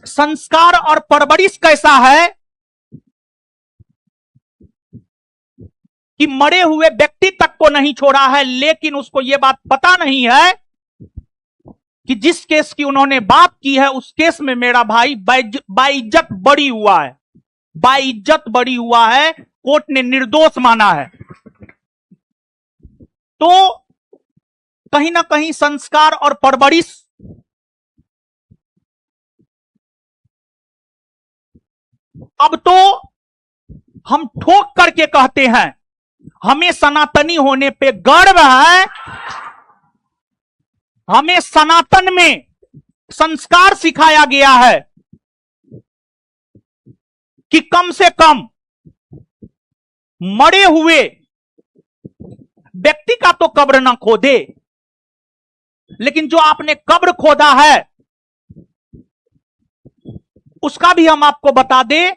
संस्कार और परवरिश कैसा है कि मरे हुए व्यक्ति तक को नहीं छोड़ा है, लेकिन उसको यह बात पता नहीं है कि जिस केस की उन्होंने बात की है उस केस में मेरा भाई बाइज्जत बरी हुआ है, बाइज्जत बरी हुआ है, कोर्ट ने निर्दोष माना है। तो कहीं ना कहीं संस्कार और परवरिश अब तो हम ठोक करके कहते हैं, हमें सनातनी होने पे गर्व है, हमें सनातन में संस्कार सिखाया गया है कि कम से कम मरे हुए व्यक्ति का तो कब्र ना खोदे, लेकिन जो आपने कब्र खोदा है उसका भी हम आपको बता दें।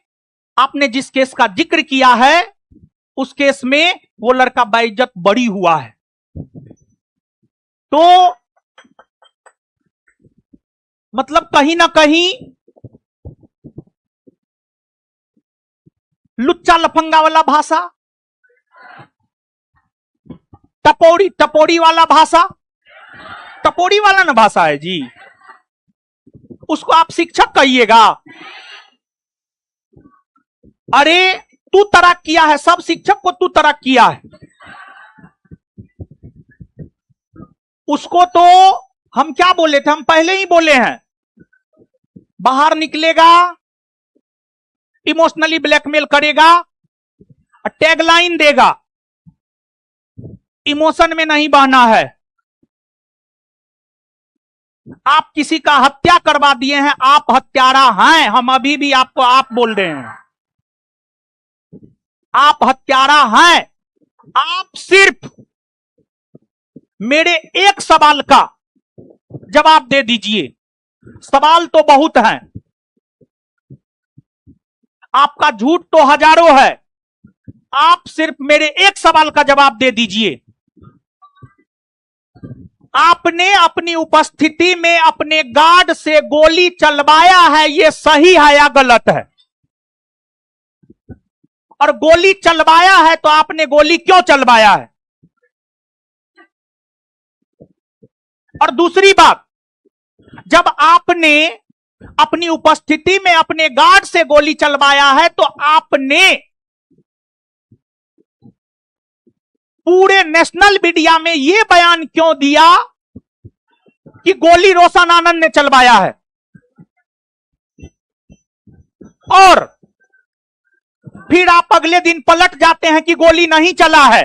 आपने जिस केस का जिक्र किया है उस केस में वो लड़का बाइज्जत बरी हुआ है। तो मतलब कहीं ना कहीं लुच्चा लफंगा वाला भाषा, टपोरी वाला भाषा, टपोरी वाला ना भाषा है जी, उसको आप शिक्षक कहिएगा। अरे तू तराक किया है, सब शिक्षक को तू तराक किया है, उसको तो हम क्या बोले थे, हम पहले ही बोले हैं, बाहर निकलेगा, इमोशनली ब्लैकमेल करेगा, टैगलाइन देगा, इमोशन में नहीं बहना है। आप किसी का हत्या करवा दिए हैं, आप हत्यारा हैं, हम अभी भी आपको आप बोल रहे हैं, आप हत्यारा हैं। आप सिर्फ मेरे एक सवाल का जवाब दे दीजिए, सवाल तो बहुत हैं, आपका झूठ तो हजारों है, आप सिर्फ मेरे एक सवाल का जवाब दे दीजिए। आपने अपनी उपस्थिति में अपने गार्ड से गोली चलवाया है, यह सही है या गलत है? और गोली चलवाया है तो आपने गोली क्यों चलवाया है? और दूसरी बात, जब आपने अपनी उपस्थिति में अपने गार्ड से गोली चलवाया है तो आपने पूरे नेशनल मीडिया में यह बयान क्यों दिया कि गोली रोशन आनंद ने चलवाया है? और फिर आप अगले दिन पलट जाते हैं कि गोली नहीं चला है।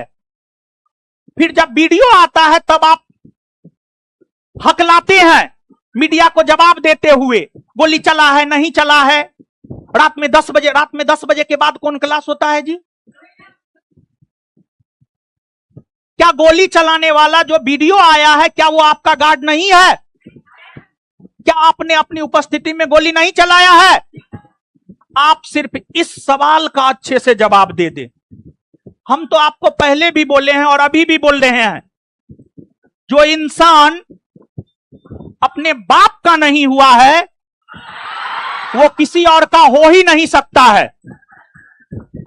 फिर जब वीडियो आता है तब आप हकलाते हैं मीडिया को जवाब देते हुए, गोली चला है नहीं चला है। रात में 10 बजे के बाद कौन क्लास होता है जी? क्या गोली चलाने वाला जो वीडियो आया है क्या वो आपका गार्ड नहीं है? क्या आपने अपनी उपस्थिति में गोली नहीं चलाया है? आप सिर्फ इस सवाल का अच्छे से जवाब दे दें। हम तो आपको पहले भी बोले हैं और अभी भी बोल रहे हैं, जो इंसान अपने बाप का नहीं हुआ है वो किसी और का हो ही नहीं सकता है।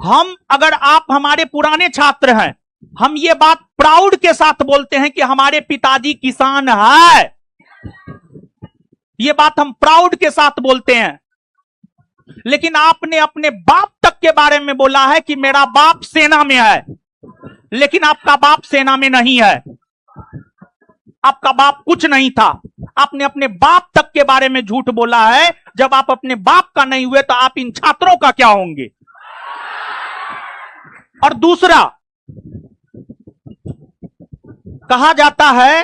हम, अगर आप हमारे पुराने छात्र हैं, हम ये बात प्राउड के साथ बोलते हैं कि हमारे पिताजी किसान है। ये बात हम प्राउड के साथ बोलते हैं। लेकिन आपने अपने बाप तक के बारे में बोला है कि मेरा बाप सेना में है, लेकिन आपका बाप सेना में नहीं है, आपका बाप कुछ नहीं था। आपने अपने बाप तक के बारे में झूठ बोला है। जब आप अपने बाप का नहीं हुए तो आप इन छात्रों का क्या होंगे? और दूसरा, कहा जाता है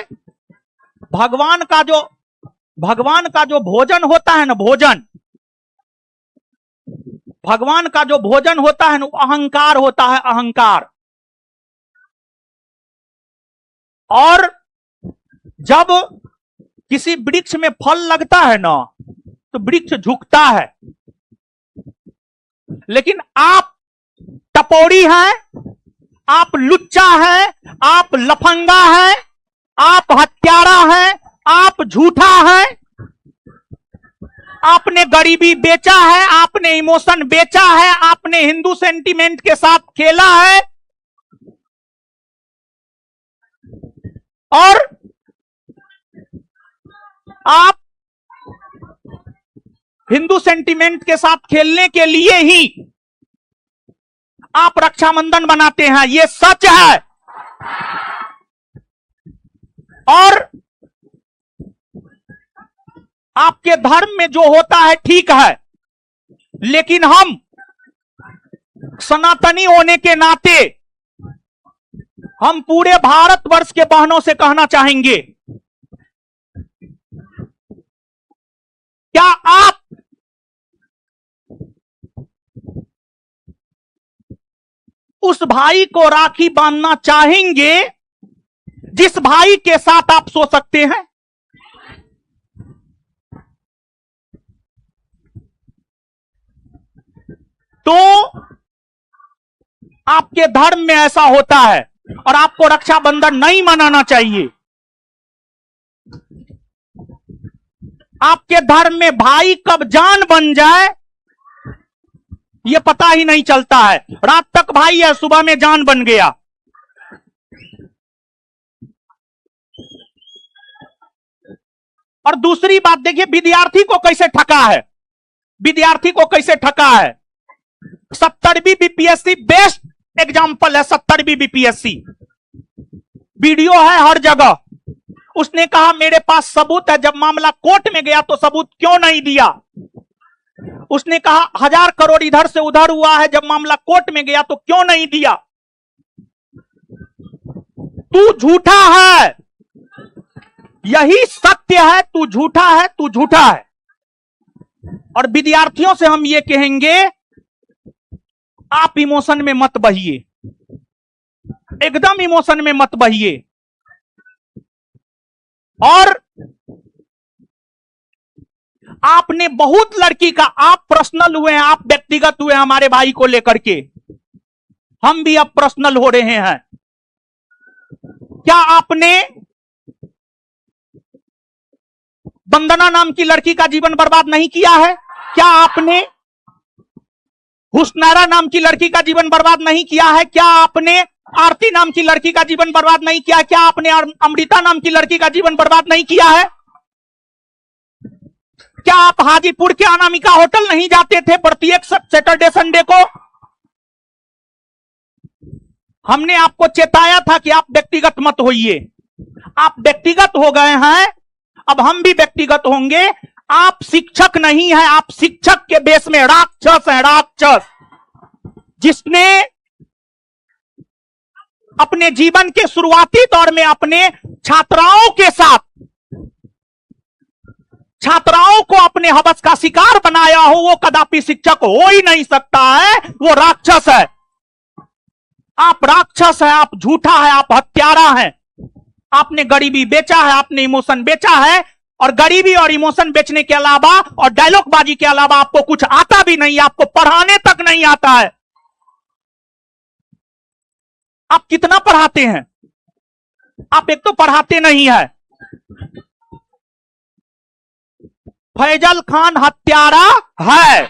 भगवान का जो भोजन होता है ना, भगवान का जो भोजन होता है ना, अहंकार होता है, अहंकार। और जब किसी वृक्ष में फल लगता है ना तो वृक्ष झुकता है। लेकिन आप टपोरी हैं, आप लुच्चा हैं, आप लफंगा हैं, आप हत्यारा हैं, आप झूठा हैं, आपने गरीबी बेचा है, आपने इमोशन बेचा है, आपने हिंदू सेंटीमेंट के साथ खेला है और आप हिंदू सेंटीमेंट के साथ खेलने के लिए ही आप रक्षाबंधन बनाते हैं, यह सच है। और आपके धर्म में जो होता है ठीक है, लेकिन हम सनातनी होने के नाते हम पूरे भारतवर्ष के बहनों से कहना चाहेंगे, क्या आप उस भाई को राखी बांधना चाहेंगे जिस भाई के साथ आप सो सकते हैं? तो आपके धर्म में ऐसा होता है और आपको रक्षाबंधन नहीं मनाना चाहिए। आपके धर्म में भाई कब जान बन जाए यह पता ही नहीं चलता है। रात तक भाई है, सुबह में जान बन गया। और दूसरी बात देखिए, विद्यार्थी को कैसे ठगा है, विद्यार्थी को कैसे ठगा है। 70वीं बीपीएससी बेस्ट एग्जाम्पल है। 70वीं बीपीएससी वीडियो है हर जगह। उसने कहा मेरे पास सबूत है, जब मामला कोर्ट में गया तो सबूत क्यों नहीं दिया। उसने कहा 1000 करोड़ इधर से उधर हुआ है, जब मामला कोर्ट में गया तो क्यों नहीं दिया। तू झूठा है, यही सत्य है। तू झूठा है, तू झूठा है। और विद्यार्थियों से हम ये कहेंगे, आप इमोशन में मत बहिए, एकदम इमोशन में मत बहिए। और आपने बहुत लड़की का, आप पर्सनल हुए हैं, आप व्यक्तिगत हुए हमारे भाई को लेकर के, हम भी अब पर्सनल हो रहे हैं। क्या आपने वंदना नाम की लड़की का जीवन बर्बाद नहीं किया है? क्या आपने हुस्नैरा नाम की लड़की का जीवन बर्बाद नहीं किया है? क्या आपने आरती नाम की लड़की का जीवन बर्बाद नहीं किया? क्या आपने अमृता नाम की लड़की का जीवन बर्बाद नहीं किया है? क्या आप हाजीपुर के अनामिका होटल नहीं जाते थे प्रत्येक सैटरडे संडे को? हमने आपको चेताया था कि आप व्यक्तिगत मत होइए। आप व्यक्तिगत हो गए हैं, अब हम भी व्यक्तिगत होंगे। आप शिक्षक नहीं है, आप शिक्षक के बेस में राक्षस हैं, राक्षस। जिसने अपने जीवन के शुरुआती दौर में अपने छात्राओं के साथ, छात्राओं को अपने हवस का शिकार बनाया हो, वो कदापि शिक्षक हो ही नहीं सकता है, वो राक्षस है। आप राक्षस है, आप झूठा है, आप हत्यारा है। आपने गरीबी बेचा है, आपने इमोशन बेचा है। और गरीबी और इमोशन बेचने के अलावा और डायलॉग बाजी के अलावा आपको कुछ आता भी नहीं, आपको पढ़ाने तक नहीं आता है। आप कितना पढ़ाते हैं? आप एक तो पढ़ाते नहीं है। फैजल खान हत्यारा है।